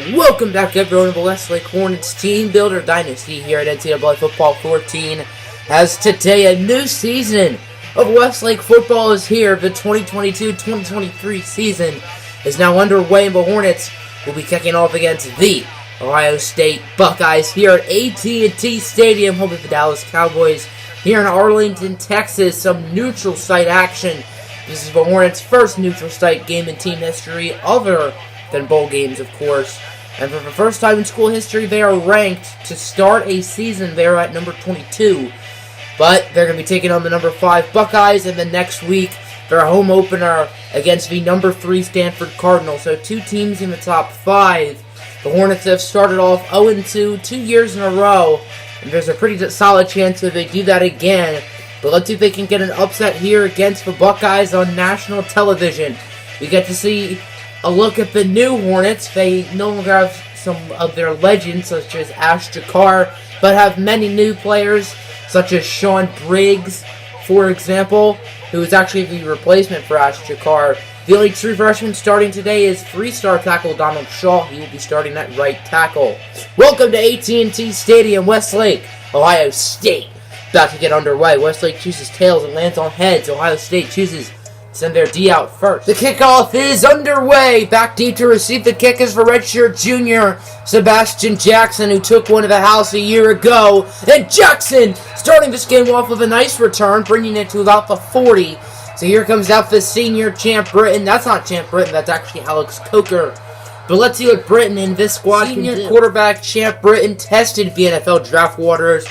Welcome back everyone to the Westlake Hornets Teambuilder Dynasty here at NCAA Football 14. As today a new season of Westlake football is here. The 2022-2023 season is now underway, and the Hornets will be kicking off against the Ohio State Buckeyes here at AT&T Stadium, home of the Dallas Cowboys here in Arlington, Texas. Some neutral site action. This is the Hornets' first neutral site game in team history, other than bowl games, of course. And for the first time in school history, they are ranked to start a season. They are at number 22. But they're going to be taking on the number 5 Buckeyes, and then next week, their home opener against the number 3 Stanford Cardinals. So 2 teams in the top 5. The Hornets have started off 0-2 2 years in a row, and there's a pretty solid chance that they do that again. But let's see if they can get an upset here against the Buckeyes on national television. We get to see a look at the new Hornets. They no longer have some of their legends, such as Ash Jakar, but have many new players, such as Sean Briggs, for example, who is actually the replacement for Ash Jakar. The only true freshman starting today is 3-star tackle Donald Shaw. He will be starting at right tackle. Welcome to AT&T Stadium, Westlake, Ohio State. About to get underway. Westlake chooses tails and lands on heads. Ohio State chooses send their D out first. The kickoff is underway. Back deep to receive the kick is for redshirt junior Sebastian Jackson, who took one to the house a year ago. And Jackson starting this game off with a nice return, bringing it to about the 40. So here comes out the senior Champ Britton. That's not Champ Britton, that's actually Alex Coker. But let's see what Britton in this squad can do. Senior quarterback Champ Britton tested the NFL draft waters,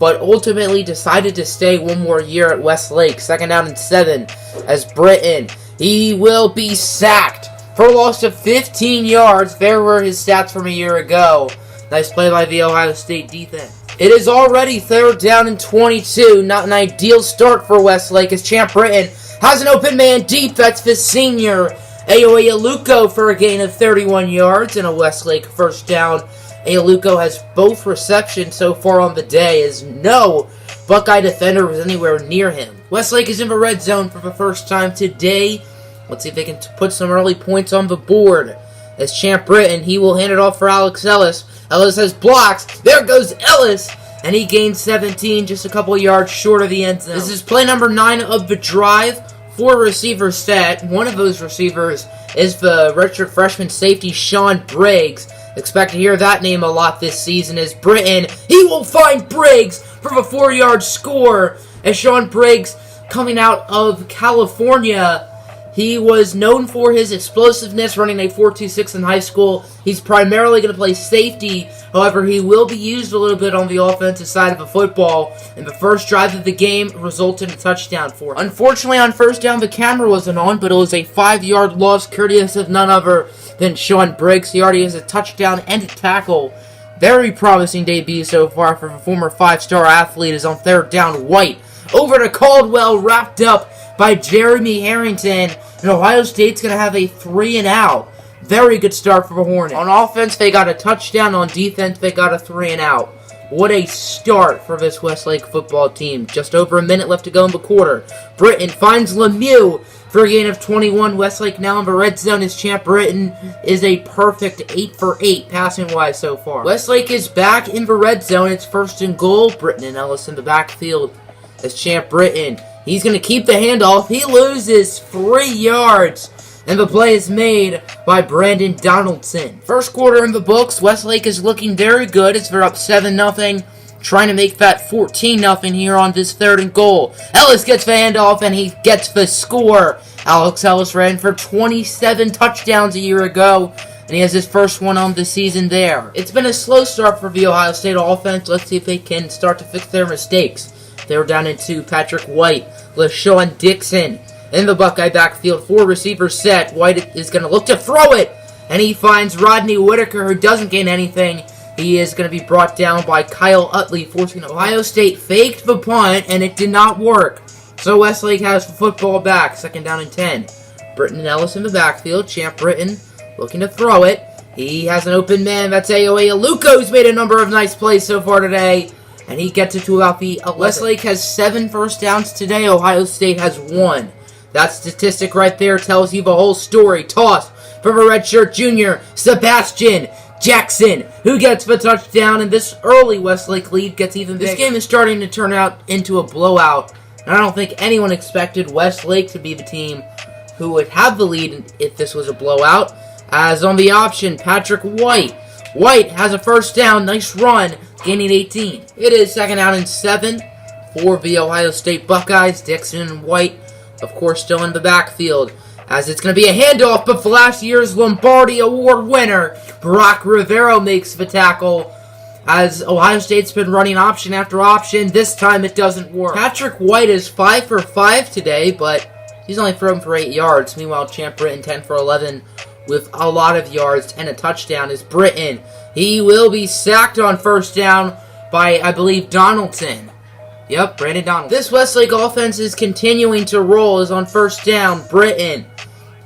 but ultimately decided to stay one more year at Westlake. 2nd down and 7 as Britton. He will be sacked for a loss of 15 yards. There were his stats from a year ago. Nice play by the Ohio State defense. It is already 3rd down and 22. Not an ideal start for Westlake as Champ Britton has an open man deep. That's the senior Aoye Aluko for a gain of 31 yards and a Westlake first down. Aluko has both receptions so far on the day, as no Buckeye defender was anywhere near him. Westlake is in the red zone for the first time today. Let's see if they can put some early points on the board. As Champ Britton, he will hand it off for Alex Ellis. Ellis has blocks. There goes Ellis. And he gains 17, just a couple yards short of the end zone. This is play number 9 of the drive. 4 receivers set. One of those receivers is the redshirt freshman safety Sean Briggs. Expect to hear that name a lot this season as Britton. He will find Briggs for the 4-yard score. As Sean Briggs, coming out of California, he was known for his explosiveness, running a 4.26 in high school. He's primarily going to play safety. However, he will be used a little bit on the offensive side of the football. And the first drive of the game resulted in a touchdown for him. Unfortunately, on first down, the camera wasn't on, but it was a 5-yard loss, courteous of none other than Sean Briggs. He already has a touchdown and a tackle. Very promising debut so far for the former 5-star athlete. Is on 3rd down. White over to Caldwell, wrapped up by Jeremy Harrington. And Ohio State's going to have a 3-and-out. Very good start for the Hornets. On offense, they got a touchdown. On defense, they got a 3-and-out. What a start for this Westlake football team. Just over a minute left to go in the quarter. Britton finds Lemieux for a gain of 21. Westlake now in the red zone as Champ Britton is a perfect 8 for 8 passing-wise so far. Westlake is back in the red zone. It's 1st and goal. Britton and Ellis in the backfield as Champ Britton. He's going to keep the handoff. He loses 3 yards. And the play is made by Brandon Donaldson. First quarter in the books. Westlake is looking very good as they're up 7-0. Trying to make that 14-0 here on this 3rd and goal. Ellis gets the handoff and he gets the score. Alex Ellis ran for 27 touchdowns a year ago. And he has his first one on the season there. It's been a slow start for the Ohio State offense. Let's see if they can start to fix their mistakes. They were down into Patrick White, LaShawn Dixon. In the Buckeye backfield, 4 receivers set. White is going to look to throw it. And he finds Rodney Whitaker, who doesn't gain anything. He is going to be brought down by Kyle Utley, forcing Ohio State faked the punt, and it did not work. So Westlake has the football back. 2nd down and 10. Britton and Ellis in the backfield. Champ Britton looking to throw it. He has an open man. That's Aoye Aluko, who's made a number of nice plays so far today. And he gets it to about the 11. Westlake has 7 first downs today. Ohio State has 1. That statistic right there tells you the whole story. Toss from a redshirt junior, Sebastian Jackson, who gets the touchdown, and this early Westlake lead gets even bigger. This game is starting to turn out into a blowout, and I don't think anyone expected Westlake to be the team who would have the lead if this was a blowout. As on the option, Patrick White. White has a first down, nice run, gaining 18. It is 2nd down and 7 for the Ohio State Buckeyes. Dixon and White, of course, still in the backfield. As it's going to be a handoff, but for last year's Lombardi Award winner, Brock Rivera makes the tackle. As Ohio State's been running option after option, this time it doesn't work. Patrick White is 5 for 5 today, but he's only thrown for 8 yards. Meanwhile, Champ Britton 10 for 11 with a lot of yards and a touchdown is Britton. He will be sacked on first down by, I believe, Donaldson. Yep, Brandon Donaldson. This Westlake offense is continuing to roll. Is on first down. Britton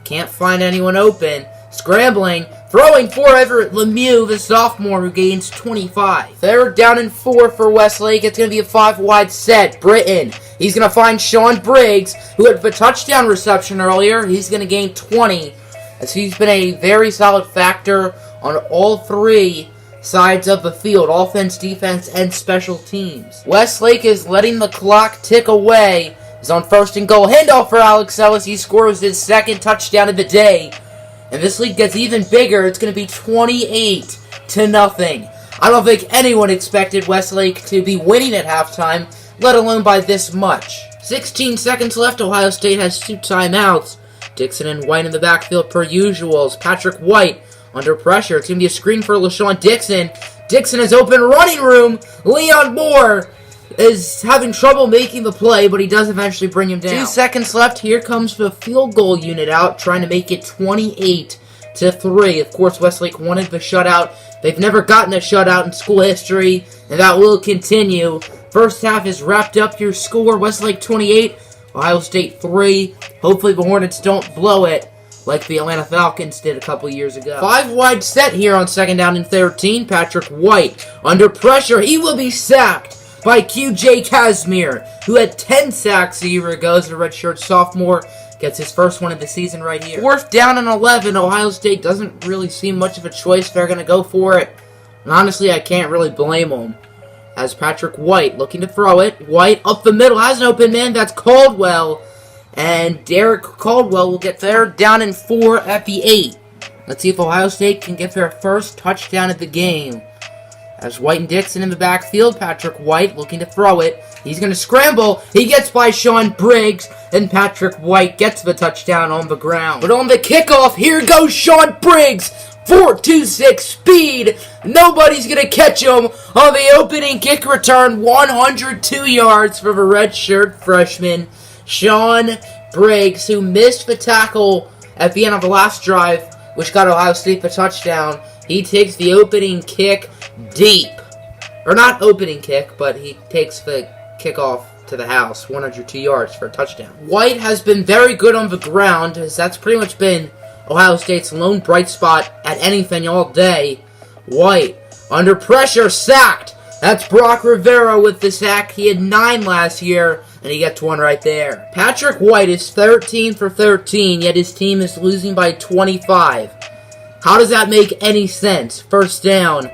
can't find anyone open. Scrambling. Throwing for Everett Lemieux, the sophomore, who gains 25. 3rd down and 4 for Westlake. It's going to be a 5-wide set. Britton. He's going to find Sean Briggs, who had the touchdown reception earlier. He's going to gain 20, as he's been a very solid factor on all 3 sides of the field, offense, defense, and special teams. Westlake is letting the clock tick away. He's on 1st and goal. Handoff for Alex Ellis. He scores his 2nd touchdown of the day. And this lead gets even bigger. It's going to be 28-0. I don't think anyone expected Westlake to be winning at halftime, let alone by this much. 16 seconds left. Ohio State has 2 timeouts. Dixon and White in the backfield per usual. As Patrick White under pressure. It's going to be a screen for LaShawn Dixon. Dixon has open running room. Leon Moore is having trouble making the play, but he does eventually bring him down. 2 seconds left. Here comes the field goal unit out, trying to make it 28-3. Of course, Westlake wanted the shutout. They've never gotten a shutout in school history, and that will continue. First half is wrapped up. Your score, Westlake 28, Ohio State 3. Hopefully the Hornets don't blow it like the Atlanta Falcons did a couple years ago. 5-wide set here on 2nd down and 13. Patrick White under pressure. He will be sacked by QJ Casimir, who had 10 sacks a year ago as a redshirt sophomore. Gets his first one of the season right here. 4th down and 11. Ohio State doesn't really seem much of a choice. They're going to go for it. And honestly, I can't really blame them. As Patrick White looking to throw it. White up the middle. Has an open man. That's Caldwell. And Derek Caldwell will get 3rd down and 4 at the 8. Let's see if Ohio State can get their first touchdown of the game. As White and Dixon in the backfield, Patrick White looking to throw it. He's going to scramble. He gets by Sean Briggs, and Patrick White gets the touchdown on the ground. But on the kickoff, here goes Sean Briggs. 4.26 speed. Nobody's going to catch him on the opening kick return. 102 yards for the redshirt freshman, Sean Briggs, who missed the tackle at the end of the last drive, which got Ohio State the touchdown. He takes the opening kick deep. Or not opening kick, but he takes the kickoff to the house, 102 yards for a touchdown. White has been very good on the ground, as that's pretty much been Ohio State's lone bright spot at anything all day. White, under pressure, sacked. That's Brock Rivera with the sack. He had 9 last year, and he gets 1 right there. Patrick White is 13 for 13, yet his team is losing by 25. How does that make any sense? First down,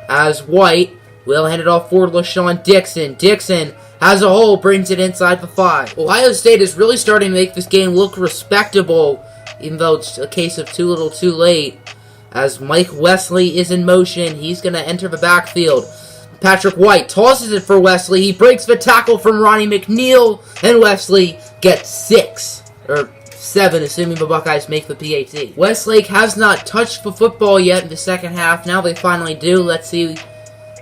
as White will hand it off for LaShawn Dixon. Dixon has a hole, brings it inside the 5. Ohio State is really starting to make this game look respectable, even though it's a case of too little too late. As Mike Wesley is in motion, he's going to enter the backfield. Patrick White tosses it for Wesley. He breaks the tackle from Ronnie McNeil, and Wesley gets 6. Or 7, assuming the Buckeyes make the PAT. Westlake has not touched the football yet in the second half. Now they finally do. Let's see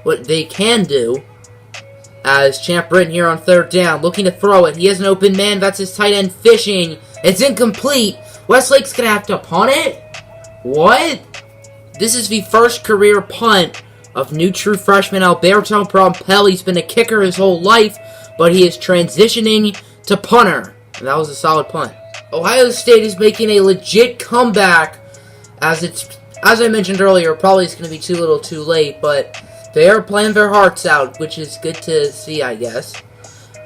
what they can do. As Champ Britton here on 3rd down, looking to throw it. He has an open man. That's his tight end fishing. It's incomplete. Westlake's going to have to punt it? What? This is the first career punt of new true freshman Alberto Prompel. He's been a kicker his whole life, but he is transitioning to punter. And that was a solid punt. Ohio State is making a legit comeback, as I mentioned earlier, probably it's going to be too little too late, but they are playing their hearts out, which is good to see, I guess.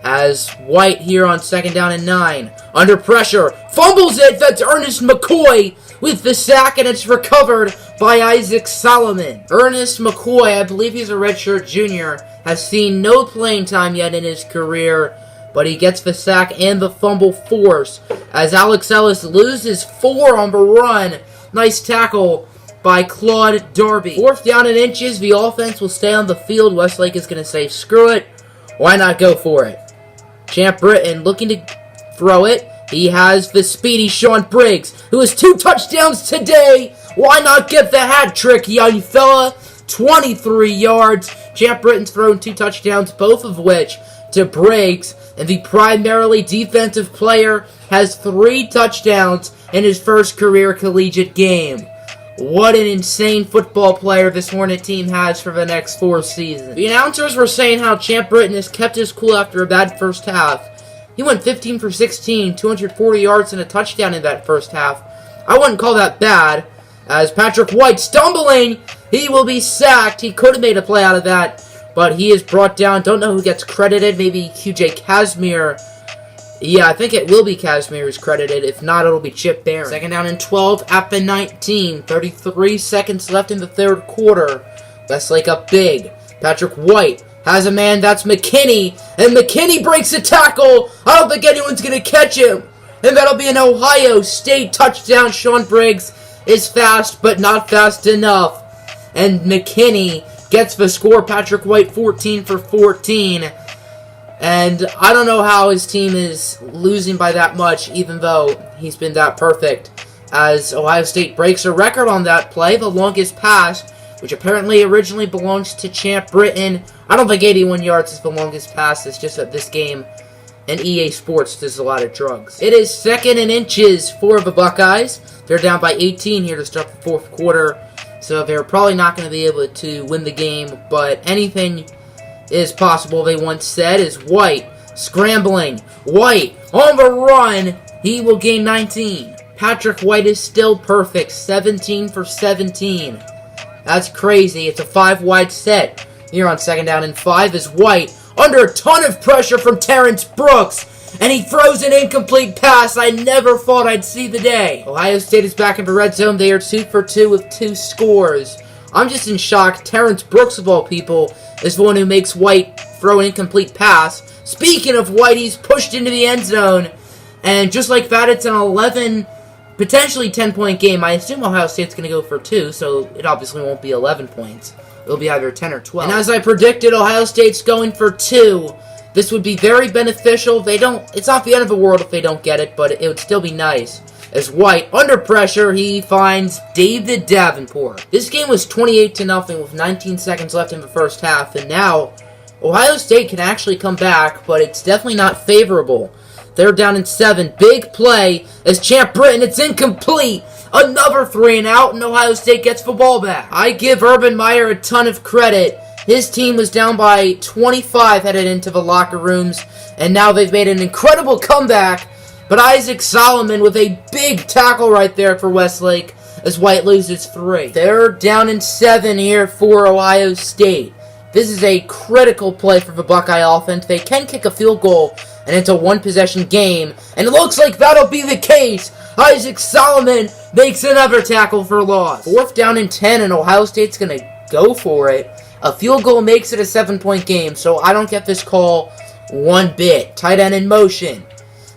As White here on 2nd down and 9, under pressure, fumbles it. That's Ernest McCoy with the sack, and it's recovered by Isaac Solomon. Ernest McCoy, I believe he's a redshirt junior, has seen no playing time yet in his career, but he gets the sack and the fumble force as Alex Ellis loses 4 on the run. Nice tackle by Claude Darby. 4th down and inches. The offense will stay on the field. Westlake is going to say, screw it. Why not go for it? Champ Britton looking to throw it. He has the speedy Sean Briggs, who has 2 touchdowns today. Why not get the hat trick, young fella? 23 yards. Champ Britton's thrown 2 touchdowns, both of which to Briggs. And the primarily defensive player has 3 touchdowns in his first career collegiate game. What an insane football player this Hornet team has for the next 4 seasons. The announcers were saying how Champ Britton has kept his cool after a bad first half. He went 15 for 16, 240 yards and a touchdown in that first half. I wouldn't call that bad. As Patrick White stumbling, he will be sacked. He could have made a play out of that, but he is brought down. Don't know who gets credited. Maybe QJ Casimir. Yeah, I think it will be Casimir who's credited. If not, it'll be Chip Barron. 2nd down and 12 at the 19. 33 seconds left in the 3rd quarter. Westlake up big. Patrick White has a man, that's McKinney. And McKinney breaks a tackle. I don't think anyone's going to catch him. And that'll be an Ohio State touchdown. Sean Briggs is fast, but not fast enough. And McKinney gets the score. Patrick White 14 for 14. And I don't know how his team is losing by that much, even though he's been that perfect. As Ohio State breaks a record on that play, the longest pass, which apparently originally belongs to Champ Britton. I don't think 81 yards is the longest pass. It's just that this game and EA Sports does a lot of drugs. It is 2nd and inches for the Buckeyes. They're down by 18 here to start the 4th quarter. So they're probably not going to be able to win the game, but anything is possible, they once said. Is White scrambling. White on the run. He will gain 19. Patrick White is still perfect. 17 for 17. That's crazy. It's a 5-wide set. Here on 2nd down and 5 is White under a ton of pressure from Terrence Brooks. And he throws an incomplete pass. I never thought I'd see the day. Ohio State is back in the red zone. They are 2 for 2 with 2 scores. I'm just in shock. Terrence Brooks, of all people, is the one who makes White throw an incomplete pass. Speaking of White, he's pushed into the end zone. And just like that, it's an 11, potentially 10-point game. I assume Ohio State's going to go for 2, so it obviously won't be 11 points. It'll be either 10 or 12. And as I predicted, Ohio State's going for 2. This would be very beneficial. It's not the end of the world if they don't get it, but it would still be nice. As White, under pressure, he finds David Davenport. This game was 28-0 with 19 seconds left in the first half, and now Ohio State can actually come back, but it's definitely not favorable. They're down in 7. Big play as Champ Britton. It's incomplete. Another 3 and out, and Ohio State gets the ball back. I give Urban Meyer a ton of credit. His team was down by 25 headed into the locker rooms, and now they've made an incredible comeback. But Isaac Solomon with a big tackle right there for Westlake as White loses 3. They're down in 7 here for Ohio State. This is a critical play for the Buckeye offense. They can kick a field goal, and it's a 1-possession game. And it looks like that'll be the case. Isaac Solomon makes another tackle for loss. 4th down and 10, and Ohio State's going to go for it. A field goal makes it a 7-point game, so I don't get this call one bit. Tight end in motion.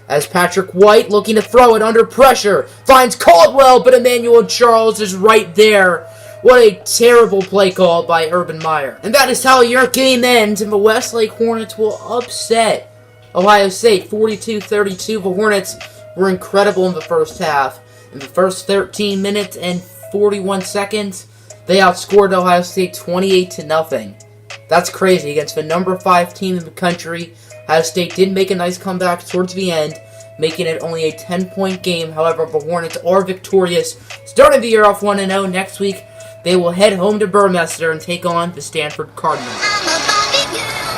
As Patrick White, looking to throw it under pressure, finds Caldwell, but Emmanuel Charles is right there. What a terrible play call by Urban Meyer. And that is how your game ends, and the Westlake Hornets will upset Ohio State 42-32. The Hornets were incredible in the first half. In the first 13 minutes and 41 seconds, they outscored Ohio State 28-0. That's crazy against the number 5 team in the country. Ohio State did make a nice comeback towards the end, making it only a 10-point game. However, the Hornets are victorious. Starting the year off 1-0. Next week, they will head home to Burmester and take on the Stanford Cardinals. I'm a Barbie girl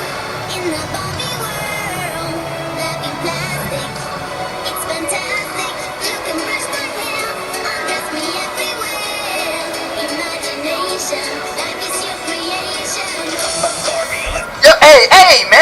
in the Barbie world. Laughing plastic, it's fantastic. You can brush my hair, undress me everywhere. Imagination, life is your creation. Hey, man!